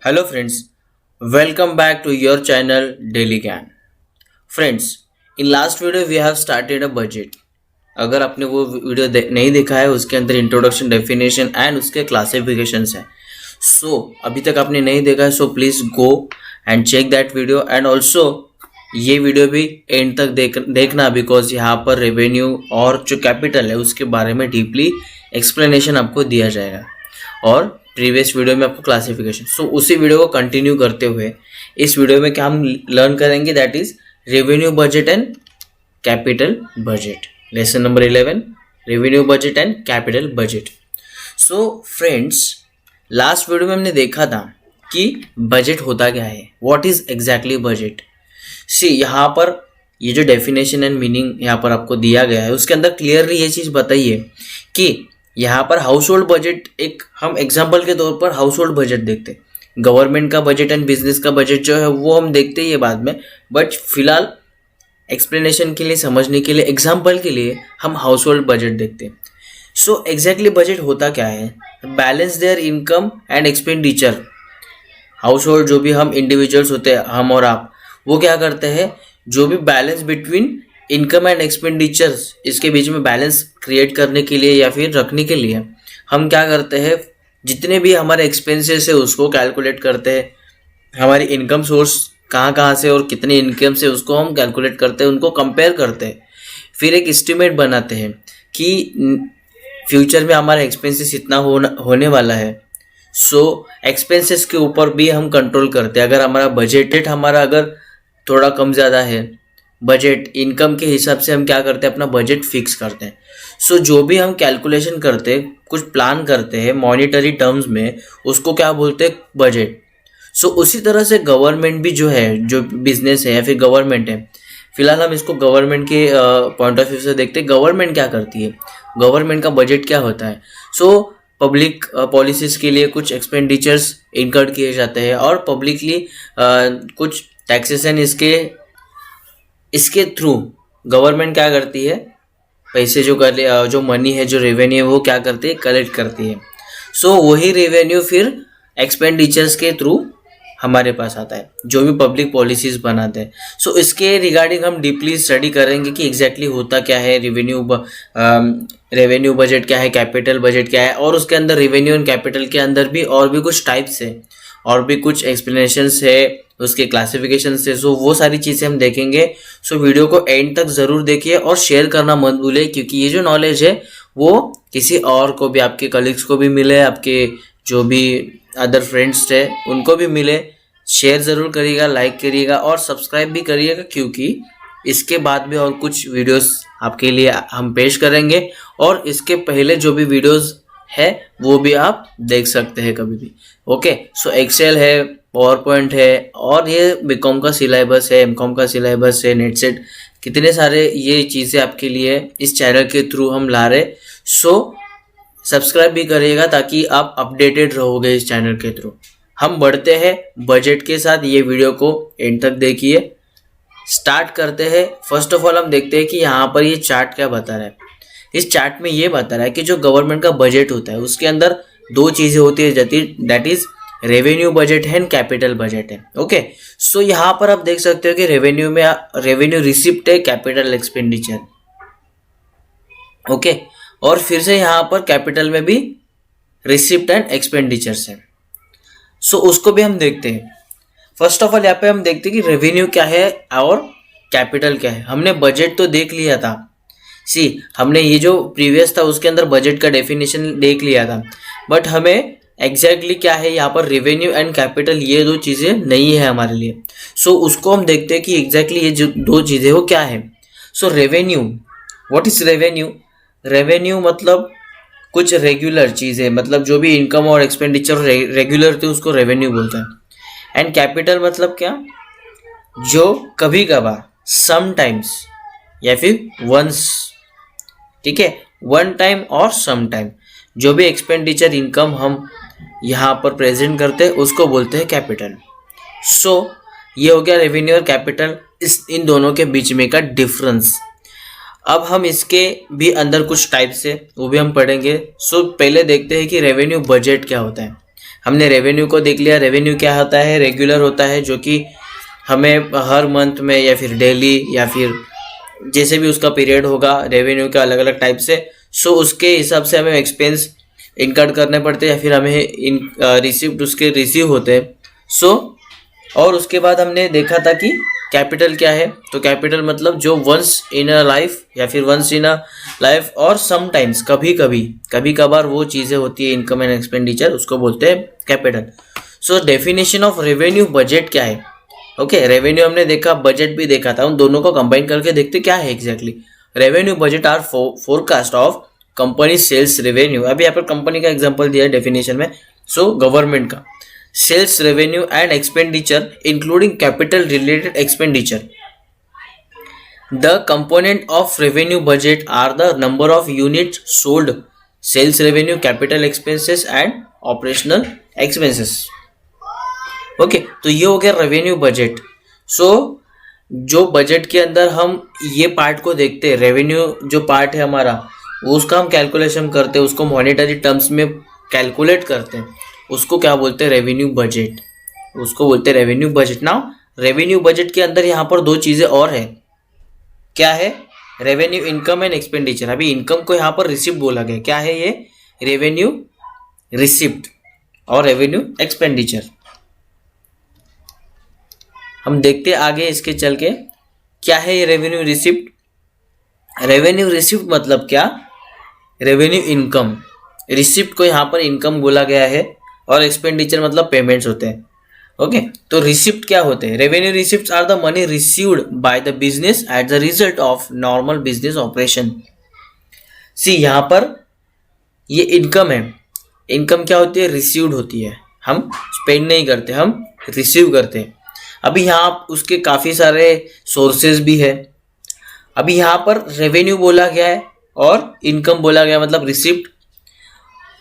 Hello friends, welcome back to your channel Daily Can. Friends, in last video we have started a budget. अगर आपने वो video नहीं देखा है उसके अंदर इंट्रोडक्शन डेफिनेशन एंड उसके क्लासिफिकेशंस हैं. अभी तक आपने नहीं देखा है please go and check that video and also ये वीडियो भी एंड तक देखना बिकॉज यहाँ पर रेवेन्यू और जो कैपिटल है उसके बारे में डीपली एक्सप्लेनेशन आपको दिया जाएगा और प्रीवियस वीडियो में आपको क्लासिफिकेशन. उसी वीडियो को कंटिन्यू करते हुए इस वीडियो में क्या हम लर्न करेंगे that is revenue budget and capital budget. Lesson number 11 revenue budget and capital budget. Friends, last video में हमने देखा था कि बजट होता क्या है, व्हाट इज एग्जैक्टली बजट. यहाँ पर ये जो डेफिनेशन एंड मीनिंग यहाँ पर आपको दिया गया है उसके अंदर क्लियरली ये चीज़ बताइए कि यहाँ पर हाउस होल्ड बजट एक हम एग्जाम्पल के तौर पर हाउस होल्ड बजट देखते हैं. गवर्नमेंट का बजट एंड बिजनेस का बजट जो है वो हम देखते ही है बाद में, बट फिलहाल एक्सप्लेनेशन के लिए, समझने के लिए, एग्जाम्पल के लिए हम हाउस होल्ड बजट देखते हैं. एग्जैक्टली बजट होता क्या है? Balance their income and expenditure. House hold जो भी हम इंडिविजुअल्स होते हैं, हम और आप, वो क्या करते हैं, जो भी balance between income and expenditures, इसके बीच में बैलेंस क्रिएट करने के लिए या फिर रखने के लिए हम क्या करते हैं, जितने भी हमारे एक्सपेंसेस है उसको कैलकुलेट करते हैं. हमारी इनकम सोर्स कहाँ से और कितनी इनकम से उसको हम कैलकुलेट करते हैं, उनको कंपेयर करते हैं, फिर एक एस्टिमेट बनाते हैं कि फ्यूचर में हमारा एक्सपेंसेस इतना होने वाला है. एक्सपेंसेस के ऊपर भी हम कंट्रोल करते हैं. अगर हमारा बजट हमारा अगर थोड़ा कम ज़्यादा है, बजट इनकम के हिसाब से हम क्या करते हैं, अपना बजट फिक्स करते हैं. जो भी हम कैलकुलेशन करते हैं, कुछ प्लान करते हैं मॉनिटरी टर्म्स में, उसको क्या बोलते हैं, बजट. उसी तरह से गवर्नमेंट भी जो है, जो बिजनेस है या फिर गवर्नमेंट है, फिलहाल हम इसको गवर्नमेंट के पॉइंट ऑफ व्यू से देखते हैं. गवर्नमेंट क्या करती है, गवर्नमेंट का बजट क्या होता है. पब्लिक पॉलिसीज़ के लिए कुछ एक्सपेंडिचर्स इनकर्ड किए जाते हैं और पब्लिकली कुछ टैक्सेशन इसके थ्रू गवर्नमेंट क्या करती है, पैसे जो मनी है, जो रेवेन्यू है, वो क्या करती है, कलेक्ट करती है. वही रेवेन्यू फिर एक्सपेंडिचर्स के थ्रू हमारे पास आता है, जो भी पब्लिक पॉलिसीज़ बनाते हैं. इसके रिगार्डिंग हम डीपली स्टडी करेंगे कि एग्जैक्टली होता क्या है, रेवेन्यू बजट क्या है, कैपिटल बजट क्या है, और उसके अंदर रेवेन्यू एंड कैपिटल के अंदर भी और भी कुछ टाइप्स है और भी कुछ एक्सप्लेनेशंस है, उसके क्लासिफिकेशन से. वो सारी चीज़ें हम देखेंगे. वीडियो को एंड तक ज़रूर देखिए और शेयर करना मत भूलिए, क्योंकि ये जो नॉलेज है वो किसी और को भी, आपके कलीग्स को भी मिले, आपके जो भी अदर फ्रेंड्स थे उनको भी मिले. शेयर ज़रूर करिएगा, लाइक करिएगा और सब्सक्राइब भी करिएगा, क्योंकि इसके बाद भी और कुछ वीडियोस आपके लिए हम पेश करेंगे और इसके पहले जो भी वीडियोस है वो भी आप देख सकते हैं कभी भी. ओके, एक्सेल है, पावर पॉइंट है, और ये बीकॉम का सिलेबस है, एमकॉम का सिलेबस है, नेट सेट, कितने सारे ये चीज़ें आपके लिए इस चैनल के थ्रू हम ला रहे. सब्सक्राइब भी करिएगा ताकि आप अपडेटेड रहोगे इस चैनल के थ्रू. हम बढ़ते हैं बजट के साथ. ये वीडियो को एंड तक देखिए. स्टार्ट करते हैं. फर्स्ट ऑफ ऑल हम देखते हैं कि यहाँ पर ये चार्ट क्या बता रहा है. इस चार्ट में ये बता रहा है कि जो गवर्नमेंट का बजट होता है उसके अंदर दो चीज़ें होती है, दैट इज रेवेन्यू बजट है एंड कैपिटल बजट है. ओके, यहाँ पर आप देख सकते हो कि रेवेन्यू रिसिप्ट है, कैपिटल एक्सपेंडिचर. ओके, और फिर से यहाँ पर कैपिटल में भी रिसिप्ट एंड एक्सपेंडिचर्स है. उसको भी हम देखते हैं. फर्स्ट ऑफ ऑल यहाँ पे हम देखते हैं कि रेवेन्यू क्या है और कैपिटल क्या है. हमने बजट तो देख लिया था. हमने ये जो प्रीवियस था उसके अंदर बजट का डेफिनेशन देख लिया था, बट हमें एग्जैक्टली क्या है यहाँ पर रेवेन्यू एंड कैपिटल, ये दो चीज़ें नहीं है हमारे लिए. उसको हम देखते हैं कि एग्जैक्टली ये जो दो चीज़ें वो क्या है. Revenue, what is revenue? Revenue मतलब कुछ रेगुलर चीज़ें, मतलब जो भी इनकम और एक्सपेंडिचर रेगुलर थे उसको रेवेन्यू बोलते हैं. एंड कैपिटल मतलब क्या, जो कभी कभार, समटाइम्स या फिर वंस, ठीक है, वन टाइम और सम टाइम, जो भी एक्सपेंडिचर इनकम हम यहाँ पर प्रेजेंट करते हैं उसको बोलते हैं कैपिटल. ये हो गया रेवेन्यू और कैपिटल, इन दोनों के बीच में का डिफरेंस. अब हम इसके भी अंदर कुछ टाइप्स है वो भी हम पढ़ेंगे. पहले देखते हैं कि रेवेन्यू बजट क्या होता है. हमने रेवेन्यू को देख लिया। रेवेन्यू क्या होता है? रेगुलर होता है, जो कि हमें हर मंथ में या फिर डेली या फिर जैसे भी उसका पीरियड होगा, रेवेन्यू का अलग अलग टाइप से, सो उसके हिसाब से हमें एक्सपेंस इनकट करने पड़ते हैं या फिर हमें इन रिसिप्ट उसके रिसीव होते हैं। सो और उसके बाद हमने देखा था कि कैपिटल क्या है। तो कैपिटल मतलब जो वंस इन अ लाइफ या फिर वंस इन अ लाइफ और समटाइम्स कभी कभार वो चीज़ें होती है इनकम एंड एक्सपेंडिचर, उसको बोलते हैं capital. So definition of revenue budget क्या है? ओके, रेवेन्यू हमने देखा, बजट भी देखा था, उन दोनों को कंबाइन करके देखते क्या है exactly. Revenue budget are forecast of company sales revenue. अभी यहाँ पर कंपनी का एग्जांपल दिया है डेफिनेशन में। सो गवर्नमेंट का sales revenue and expenditure including capital related expenditure. The component of revenue budget are the number of units sold, sales revenue, capital expenses and operational expenses. Okay, तो ये हो गया revenue budget. सो जो budget के अंदर हम ये पार्ट को देखते हैं, रेवेन्यू जो पार्ट है हमारा, उसका हम कैलकुलेशन करते हैं, उसको मॉनेटरी टर्म्स में कैलकुलेट करते हैं, उसको क्या बोलते हैं? रेवेन्यू बजट, उसको बोलते हैं revenue budget. Now revenue budget के अंदर यहाँ पर दो चीज़ें और है। क्या है? Revenue income and expenditure. अभी इनकम को यहाँ पर रिसिप्ट बोला गया। क्या है ये? रेवेन्यू रिसिप्ट और रेवेन्यू एक्सपेंडिचर। हम देखते आगे इसके चल के क्या है ये रेवेन्यू रिसिप्ट। रेवेन्यू रिसिप्ट मतलब क्या? रेवेन्यू इनकम, रिसिप्ट को यहाँ पर इनकम बोला गया है और एक्सपेंडिचर मतलब पेमेंट्स होते हैं। ओके, तो रिसिप्ट क्या होते हैं? Revenue receipts are the money received by the business at the result of normal business operation. See, यहाँ पर ये इनकम है। इनकम क्या होती है? रिसीव्ड होती है। हम स्पेंड नहीं करते, हम रिसीव करते हैं। अभी यहाँ उसके काफ़ी सारे सोर्सेज भी है। अभी यहाँ पर रेवेन्यू बोला गया है और इनकम बोला गया, मतलब रिसिप्ट।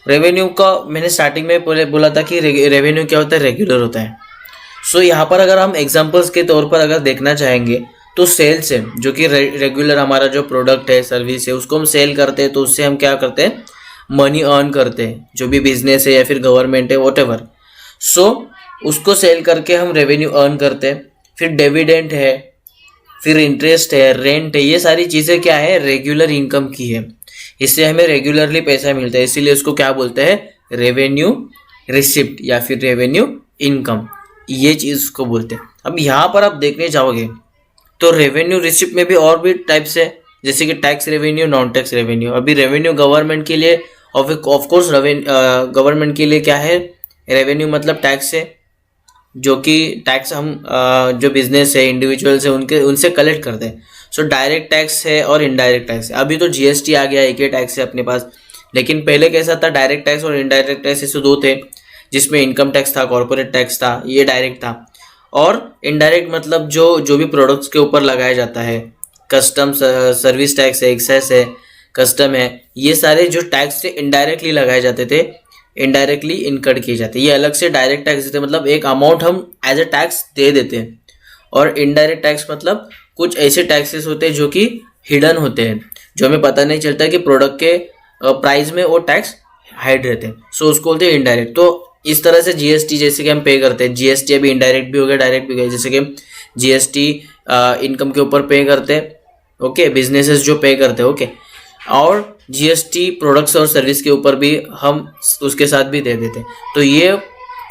रेवेन्यू का मैंने स्टार्टिंग में बोला था कि रेवेन्यू क्या होता है? रेगुलर होता है। सो यहाँ पर अगर हम एग्जांपल्स के तौर पर अगर देखना चाहेंगे तो सेल्स है, जो कि रेगुलर हमारा जो प्रोडक्ट है, सर्विस है, उसको हम सेल करते हैं, तो उससे हम क्या करते हैं? मनी अर्न करते हैं। जो भी बिजनेस है या फिर गवर्नमेंट है, वॉटएवर, सो उसको सेल करके हम रेवेन्यू अर्न करते हैं। फिर डिविडेंड है, फिर इंटरेस्ट है, रेंट है, ये सारी चीज़ें क्या है? रेगुलर इनकम की है। इससे हमें रेगुलरली पैसा मिलता है, इसीलिए उसको क्या बोलते हैं? रेवेन्यू रिसिप्ट या फिर रेवेन्यू इनकम, ये चीज़ को बोलते हैं। अब यहाँ पर आप देखने जाओगे तो रेवेन्यू रिसिप्ट में भी और भी टाइप्स है, जैसे कि tax revenue, non tax revenue. अभी रेवेन्यू गवर्नमेंट के लिए, ऑफकोर्स गवर्नमेंट के लिए क्या है? रेवेन्यू मतलब टैक्स है, जो कि टैक्स हम जो बिजनेस है, इंडिविजुअल्स है, उनसे कलेक्ट करते हैं। सो डायरेक्ट टैक्स है और इनडायरेक्ट टैक्स है। अभी तो जीएसटी आ गया, एक ही टैक्स है अपने पास, लेकिन पहले कैसा था? डायरेक्ट टैक्स और इनडायरेक्ट टैक्स ऐसे दो थे, जिसमें इनकम टैक्स था, कॉर्पोरेट टैक्स था, ये डायरेक्ट था। और इनडायरेक्ट मतलब जो भी प्रोडक्ट्स के ऊपर लगाया जाता है, कस्टम सर्विस टैक्स है, एक्साइज है, कस्टम है, ये सारे जो टैक्स थे इनडायरेक्टली लगाए जाते थे, इनडायरेक्टली इनकट किए जाते। ये अलग से डायरेक्ट टैक्स देते, मतलब एक अमाउंट हम एज ए टैक्स दे देते हैं। और इनडायरेक्ट टैक्स मतलब कुछ ऐसे टैक्सेस होते हैं जो कि हिडन होते हैं, जो हमें पता नहीं चलता कि प्रोडक्ट के प्राइस में वो टैक्स हाइड रहते हैं, सो उसको बोलते हैं इनडायरेक्ट। तो इस तरह से जीएसटी जैसे कि हम पे करते हैं, जीएसटी अभी इनडायरेक्ट भी हो गया, डायरेक्ट भी हो गया। जैसे कि जीएसटी इनकम के ऊपर पे करते हैं, ओके, बिजनेसेस जो पे करते हैं, ओके, और जीएसटी प्रोडक्ट्स और सर्विस के ऊपर भी हम उसके साथ भी दे देते हैं। तो ये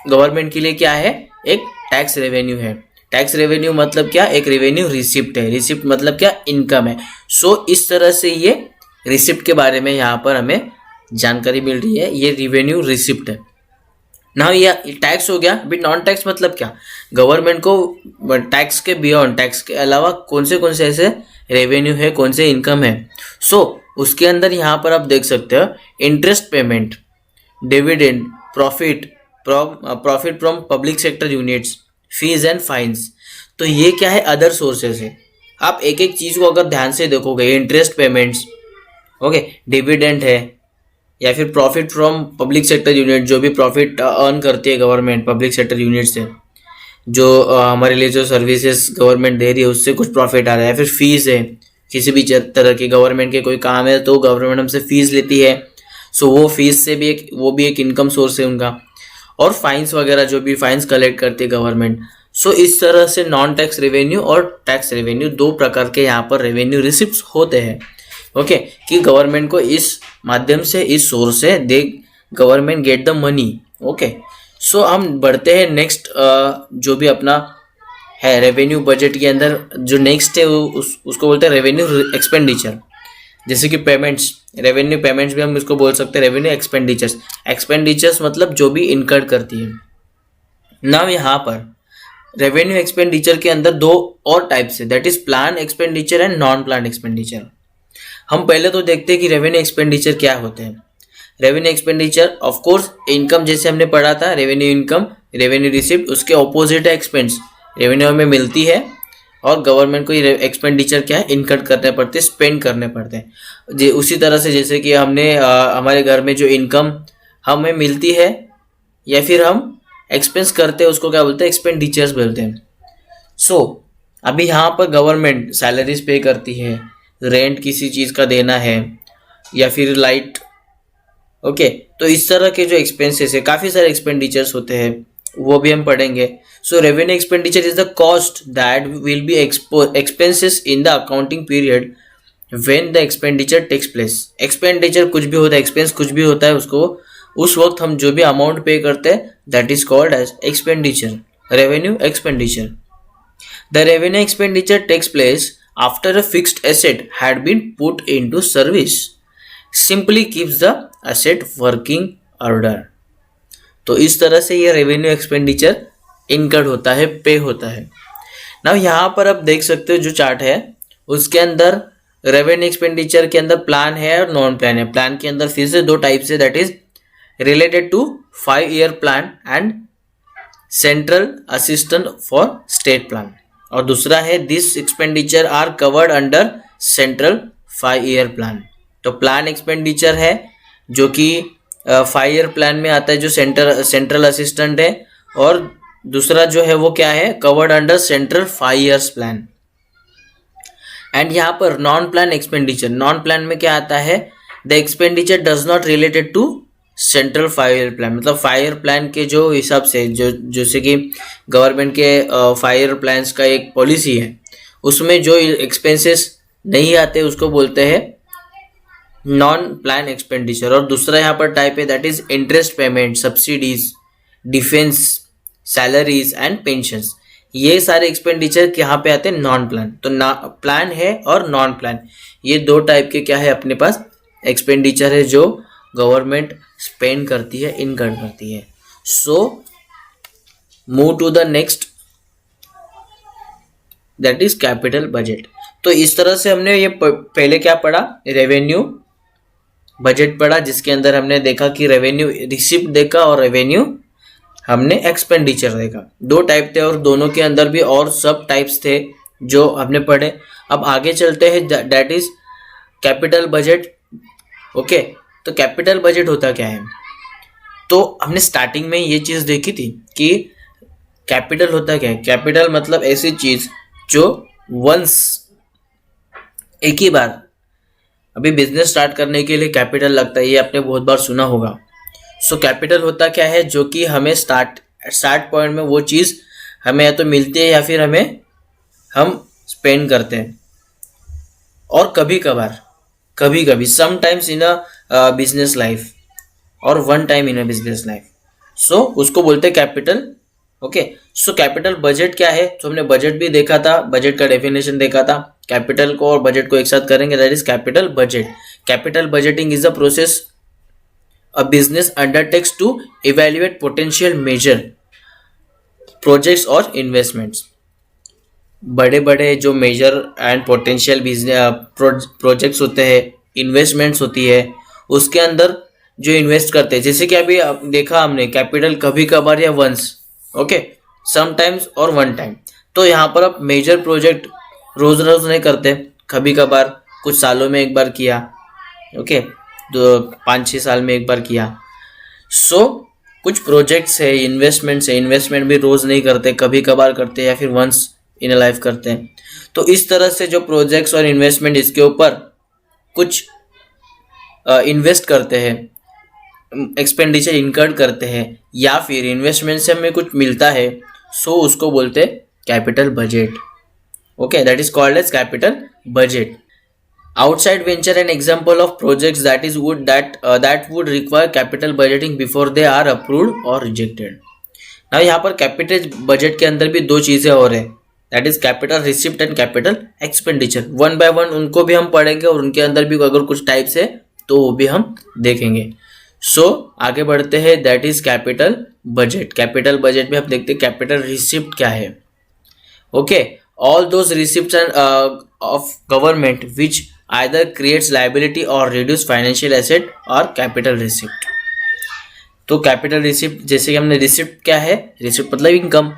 गवर्नमेंट के लिए क्या है? एक टैक्स रेवेन्यू है। टैक्स रेवेन्यू मतलब क्या? एक रेवेन्यू रिसिप्ट है। रिसिप्ट मतलब क्या? इनकम है। सो इस तरह से ये रिसिप्ट के बारे में यहाँ पर हमें जानकारी मिल रही है, ये रेवेन्यू रिसिप्ट है। ना ये टैक्स हो गया। अभी नॉन टैक्स मतलब क्या? गवर्नमेंट को टैक्स के बियॉन्ड, टैक्स के अलावा कौन से ऐसे रेवेन्यू है, कौन से इनकम है, सो उसके अंदर यहाँ पर आप देख सकते हो interest payment, dividend, profit from public sector units, fees and fines. तो ये क्या है? अदर सोर्सेज है। आप एक एक चीज़ को अगर ध्यान से देखोगे, इंटरेस्ट पेमेंट्स, ओके, डिविडेंड है, या फिर profit from public sector unit, जो भी प्रॉफिट अर्न करती है गवर्नमेंट पब्लिक सेक्टर यूनिट से, जो हमारे लिए जो सर्विसेज गवर्नमेंट दे रही है उससे कुछ प्रॉफिट आ रहा है। फिर फीस है, किसी भी तरह की गवर्नमेंट के कोई काम है तो गवर्नमेंट हमसे फीस लेती है, सो वो फीस से भी वो भी एक इनकम सोर्स है उनका। और फाइन्स वगैरह जो भी फाइन्स कलेक्ट करती है गवर्नमेंट। सो इस तरह से नॉन टैक्स रेवेन्यू और टैक्स रेवेन्यू दो प्रकार के यहाँ पर रेवेन्यू रिसिप्ट्स होते हैं। ओके, कि गवर्नमेंट को इस माध्यम से, इस सोर्स से they government get the money. Okay, so हम बढ़ते हैं नेक्स्ट, जो भी अपना है रेवेन्यू बजट के अंदर जो नेक्स्ट है उसको बोलते हैं रेवेन्यू एक्सपेंडिचर। जैसे कि पेमेंट्स, रेवेन्यू पेमेंट्स भी हम इसको बोल सकते हैं रेवेन्यू एक्सपेंडिचर्स। एक्सपेंडिचर्स मतलब जो भी इनकर करती है। नाउ यहाँ पर रेवेन्यू एक्सपेंडिचर के अंदर दो और टाइप्स है, that is plan expenditure and non plan expenditure. हम पहले तो देखते हैं कि रेवेन्यू एक्सपेंडिचर क्या होते हैं। Revenue expenditure of course income, जैसे हमने पढ़ा था रेवेन्यू इनकम, रेवेन्यू रिसिप्ट, उसके ऑपोजिट है एक्सपेंस। रेवेन्यू हमें मिलती है और गवर्नमेंट को ये एक्सपेंडिचर क्या है, इनकट करने पड़ते हैं, स्पेंड करने पड़ते हैं। उसी तरह से जैसे कि हमने हमारे घर में जो इनकम हमें मिलती है या फिर हम एक्सपेंस करते हैं उसको क्या बोलते हैं, एक्सपेंडिचर्स बोलते हैं। सो अभी यहाँ पर गवर्नमेंट सैलरीज पे करती है, रेंट किसी चीज़ का देना है या फिर लाइट। ओके, तो इस तरह के जो एक्सपेंसेस है, काफ़ी सारे एक्सपेंडिचर्स होते हैं, वो भी हम पढ़ेंगे। So revenue expenditure is the cost that will be expenses in the accounting period when the expenditure takes place. Expenditure कुछ भी होता है, एक्सपेंस कुछ भी होता है, उसको उस वक्त हम जो भी अमाउंट पे करते हैं that is called as expenditure, revenue expenditure. The revenue expenditure takes place after a fixed asset had been put into service, simply keeps the asset working order. तो इस तरह से ये रेवेन्यू एक्सपेंडिचर इनकर्ड होता है, पे होता है। नाउ यहाँ पर आप देख सकते हो जो चार्ट है उसके अंदर रेवेन्यू एक्सपेंडिचर के अंदर प्लान है और नॉन प्लान है। प्लान के अंदर फिर से दो टाइप्स है, that is related to 5-year plan and central assistant for state plan, और दूसरा है this expenditure are covered under central 5-year plan. तो प्लान एक्सपेंडिचर है जो कि 5-year प्लान में आता है, जो सेंट्रल असिस्टेंट है, और दूसरा जो है वो क्या है, covered under central 5 years plan. And यहाँ पर non plan expenditure, non plan में क्या आता है, the expenditure does not related to central 5-year plan. मतलब 5-year प्लान के जो हिसाब से, जो जैसे कि गवर्नमेंट के 5-year प्लान्स का एक पॉलिसी है, उसमें जो एक्सपेंसेस नहीं आते उसको बोलते हैं नॉन प्लान एक्सपेंडिचर। और दूसरा यहाँ पर टाइप है that is interest payment, subsidies, defence, salaries and pensions. ये सारे एक्सपेंडिचर यहाँ पे आते हैं नॉन प्लान। तो प्लान है और नॉन प्लान, ये दो टाइप के क्या है अपने पास एक्सपेंडिचर है जो गवर्नमेंट स्पेंड करती है, इनकम करती है। So move to the next, that is capital budget. तो इस तरह से हमने ये पहले क्या पढ़ा, रेवेन्यू बजट पढ़ा, जिसके अंदर हमने देखा कि रेवेन्यू रिसिप्ट देखा और रेवेन्यू हमने एक्सपेंडिचर देखा। दो टाइप थे और दोनों के अंदर भी और सब टाइप्स थे जो हमने पढ़े। अब आगे चलते हैं, that is capital budget. Okay, तो कैपिटल बजट होता क्या है, तो हमने स्टार्टिंग में ये चीज़ देखी थी कि कैपिटल होता क्या है। कैपिटल मतलब ऐसी चीज़ जो वंस, एक ही बार, अभी बिजनेस स्टार्ट करने के लिए कैपिटल लगता है, ये आपने बहुत बार सुना होगा। सो कैपिटल होता क्या है, जो कि हमें स्टार्ट पॉइंट में वो चीज़ हमें या तो मिलती है या फिर हम स्पेंड करते हैं। और कभी कभी sometimes in a business life और one time in a business life, so उसको बोलते हैं capital. Okay, so capital budget क्या है, तो हमने बजट भी देखा था, बजट का डेफिनेशन देखा था। कैपिटल को और बजट को एक साथ करेंगे, that is capital budget. Capital budgeting is a process a business undertakes to evaluate potential major projects और investments। बड़े बड़े जो major and potential business projects होते हैं, इन्वेस्टमेंट्स होती है, उसके अंदर जो इन्वेस्ट करते हैं, जैसे कि अभी देखा हमने कैपिटल कभी कभार या वंस, ओके, समटाइम्स और वन टाइम। तो यहाँ पर आप मेजर प्रोजेक्ट रोज रोज नहीं करते, कभी कभार कुछ सालों में एक बार किया, ओके, 5-6 साल में एक बार किया। सो कुछ प्रोजेक्ट्स है, इन्वेस्टमेंट्स है, इन्वेस्टमेंट भी रोज नहीं करते, कभी कभार करते या फिर वंस इन लाइफ करते हैं। तो इस तरह से जो प्रोजेक्ट्स और इन्वेस्टमेंट इसके ऊपर कुछ इन्वेस्ट करते हैं, एक्सपेंडिचर इनकर्ड करते हैं या फिर इन्वेस्टमेंट से हमें कुछ मिलता है, सो उसको बोलते हैं capital budget. Okay, that is called as capital budget. Outside venture an example of projects that would require capital budgeting before they are approved or rejected. Now यहाँ पर कैपिटल बजट के अंदर भी दो चीजें और है, that is capital receipt and capital expenditure. One by one उनको भी हम पढ़ेंगे और उनके अंदर भी अगर कुछ टाइप्स है तो वो भी हम देखेंगे. सो आगे बढ़ते हैं. That is capital budget. Capital budget में हम देखते हैं कैपिटल रिसिप्ट क्या है. Okay, all those receipts of government which either creates liability or reduce financial asset or capital receipt. तो कैपिटल रिसिप्ट जैसे कि हमने रिसिप्ट क्या है, रिसिप्ट मतलब income.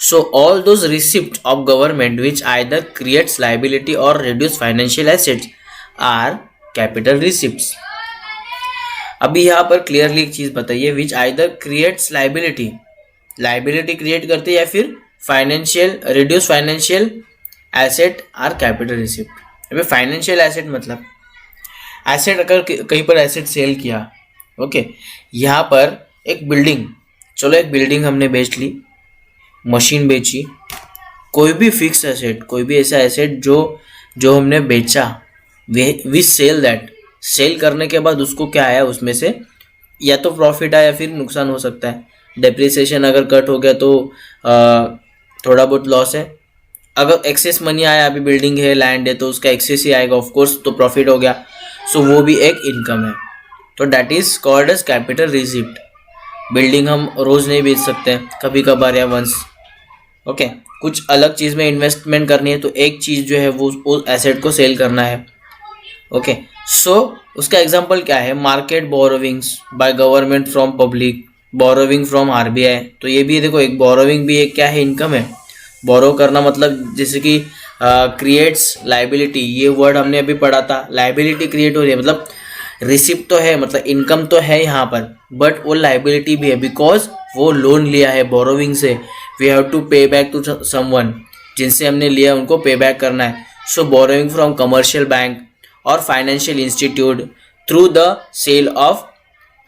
So all those receipt of government which either creates liability और reduce financial assets are capital receipts. अभी यहाँ पर क्लियरली एक चीज बताइए, which either creates liability, liability create करते या फिर financial reduce financial asset are capital receipt. Financial asset मतलब एसेट, अगर कहीं पर एसेट सेल किया. ओके, यहाँ पर एक बिल्डिंग, चलो एक बिल्डिंग हमने बेच ली, मशीन बेची, कोई भी फिक्स एसेट, कोई भी ऐसा एसेट जो हमने बेचा, वी सेल दैट. सेल करने के बाद उसको क्या आया, उसमें से या तो प्रॉफिट आया या फिर नुकसान हो सकता है. डेप्रिसिएशन अगर कट हो गया तो थोड़ा बहुत लॉस है. अगर एक्सेस मनी आया, अभी बिल्डिंग है, लैंड है, तो उसका एक्सेस ही आएगा ऑफ कोर्स, तो प्रॉफिट हो गया. सो वो भी एक इनकम है. तो that is called as capital receipt. Building हम रोज नहीं बेच सकते, कभी कभार या वंस. ओके, कुछ अलग चीज़ में इन्वेस्टमेंट करनी है तो एक चीज़ जो है वो एसेट को सेल करना है. ओके, सो उसका एग्जांपल क्या है, market borrowings by government from public, borrowing from RBI. तो ये भी देखो, एक बोरोविंग भी एक क्या है, इनकम है. बोरो करना मतलब जैसे कि क्रिएट्स लाइबिलिटी, ये वर्ड हमने अभी पढ़ा था. लाइबिलिटी क्रिएट हो रही है मतलब रिसिप्ट तो है, मतलब इनकम तो है यहाँ पर, बट वो लाइबिलिटी भी है बिकॉज वो लोन लिया है बोरोविंग से. We have to pay back to someone, जिनसे हमने लिया उनको पे बैक करना है. So borrowing from commercial bank और financial institute through the sale of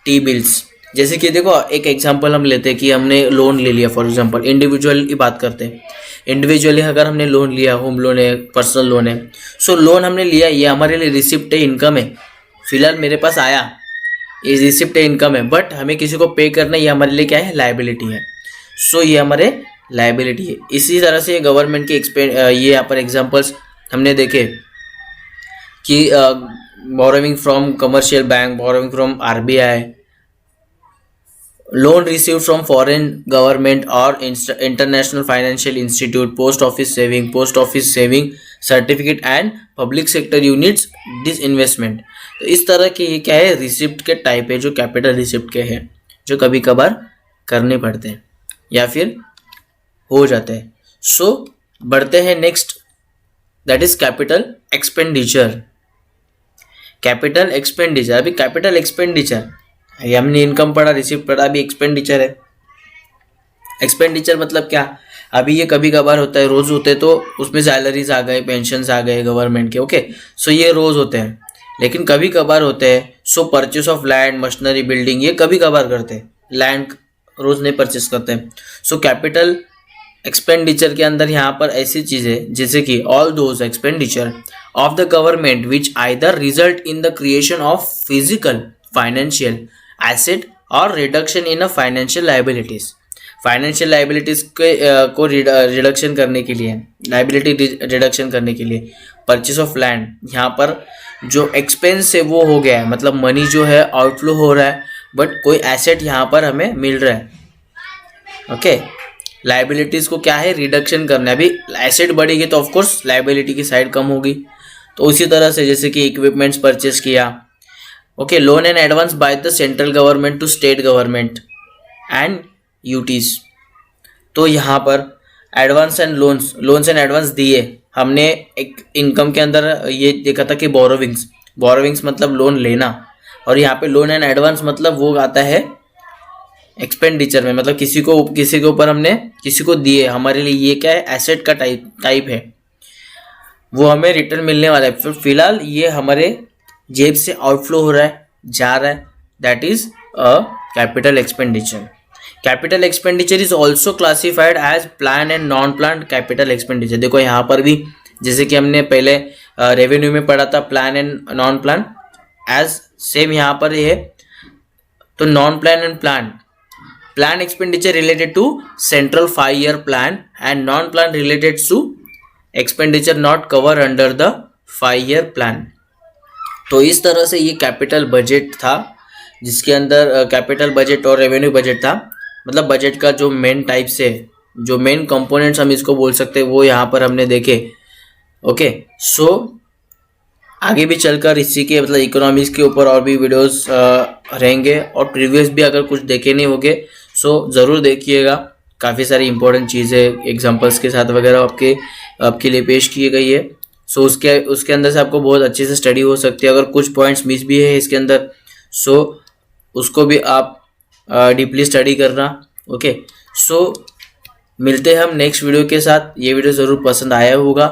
T bills. जैसे कि देखो एक एग्जांपल हम लेते हैं कि हमने लोन ले लिया, फॉर एग्जांपल इंडिविजुअल की बात करते हैं. इंडिविजुअली अगर हमने लोन लिया, होम लोन है, पर्सनल लोन है, सो लोन हमने लिया, ये हमारे लिए रिसिप्ट है, इनकम है. फिलहाल मेरे पास आया, ये रिसिप्ट है, इनकम है, बट हमें किसी को पे करना, ये हमारे लिए क्या है, लाइबिलिटी है. सो ये हमारे लाइबिलिटी है. इसी तरह से गवर्नमेंट के ये यहाँ पर एग्जाम्पल्स हमने देखे कि borrowing from commercial bank, borrowing from RBI, loan received from foreign government और international financial institute, post office saving certificate and public sector units disinvestment. तो इस तरह के ये क्या है, रिसिप्ट के टाइप है जो कैपिटल रिसिप्ट के हैं, जो कभी कभार करने पड़ते हैं या फिर हो जाते हैं. सो बढ़ते हैं next, that is capital expenditure. Capital expenditure, अभी कैपिटल एक्सपेंडिचर, ये हमने इनकम पढ़ा, रिसिप्ट पढ़ा, अभी एक्सपेंडिचर है. एक्सपेंडिचर मतलब क्या, अभी ये कभी कभार होता है, रोज होते हैं तो उसमें सैलरीज आ गए, पेंशन्स आ गए गवर्नमेंट के. ओके, सो ये रोज होते हैं, लेकिन कभी कभार होते हैं. So purchase of land, machinery, building, ये कभी कभार करते हैं, लैंड रोज नहीं परचेस करते हैं. सो कैपिटल एक्सपेंडिचर के अंदर यहाँ पर ऐसी चीजें जैसे कि all those expenditure of the government which either result in the creation of physical, financial asset और reduction in a financial liabilities. Financial liabilities को रिडक्शन करने के लिए, लाइबिलिटी रिडक्शन करने के लिए परचेस ऑफ लैंड, यहाँ पर जो एक्सपेंस है वो हो गया है, मतलब मनी जो है आउटफ्लो हो रहा है, बट कोई एसेट यहाँ पर हमें मिल रहा है. ओके, लाइबिलिटीज को क्या है, रिडक्शन करना है. अभी एसेट बढ़ेगी तो ऑफकोर्स लाइबिलिटी की साइड कम होगी. तो उसी तरह से जैसे कि इक्विपमेंट्स परचेस किया. Okay, loan and advance by the central government to state government and UTs. तो यहाँ पर advance and loans and advance दिए हमने. एक इनकम के अंदर ये देखा था कि बोरोविंग्स मतलब लोन लेना, और यहाँ पे लोन एंड एडवांस मतलब वो आता है एक्सपेंडिचर में, मतलब किसी के ऊपर हमने किसी को दिए, हमारे लिए ये क्या है, एसेट का टाइप है, वो हमें रिटर्न मिलने वाला है. फिलहाल ये हमारे जेब से आउटफ्लो हो रहा है, जा रहा है, that is a capital expenditure. Capital expenditure is also classified as plan and non plan capital expenditure. देखो यहाँ पर भी जैसे कि हमने पहले रेवेन्यू में पढ़ा था plan and non plan, as same यहाँ पर ये है. तो non plan and plan expenditure related to central 5-year plan and non plan related to expenditure not cover under the 5-year plan. तो इस तरह से ये कैपिटल बजट था, जिसके अंदर कैपिटल बजट और रेवेन्यू बजट था. मतलब बजट का जो मेन टाइप से जो मेन कंपोनेंट्स हम इसको बोल सकते हैं वो यहाँ पर हमने देखे. ओके, सो आगे भी चलकर इसी के मतलब इकोनॉमिक्स के ऊपर और भी वीडियोस रहेंगे, और प्रीवियस भी अगर कुछ देखे नहीं होंगे सो ज़रूर देखिएगा. काफ़ी सारी इंपॉर्टेंट चीज़ें एग्जांपल्स के साथ वगैरह आपके लिए पेश की गई है. सो उसके अंदर से आपको बहुत अच्छे से स्टडी हो सकती है. अगर कुछ पॉइंट्स मिस भी है इसके अंदर सो उसको भी आप डीपली स्टडी करना. ओके, सो मिलते हैं हम नेक्स्ट वीडियो के साथ. ये वीडियो ज़रूर पसंद आया होगा.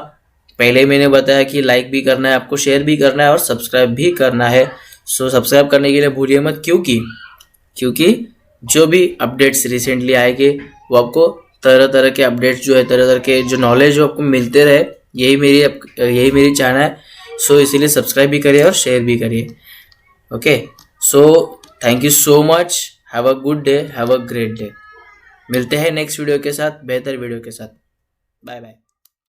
पहले मैंने बताया कि लाइक भी करना है, आपको शेयर भी करना है और सब्सक्राइब भी करना है. सो सब्सक्राइब करने के लिए भूलिए मत, क्योंकि जो भी अपडेट्स रिसेंटली आएंगे वो आपको तरह तरह के अपडेट्स जो है, तरह तरह के जो नॉलेज जो आपको मिलते रहे, यही मेरी चाहना है. सो इसीलिए सब्सक्राइब भी करिए और शेयर भी करिए. Okay, so thank you so much. Have a good day, have a great day. मिलते हैं नेक्स्ट वीडियो के साथ, बेहतर वीडियो के साथ. Bye bye.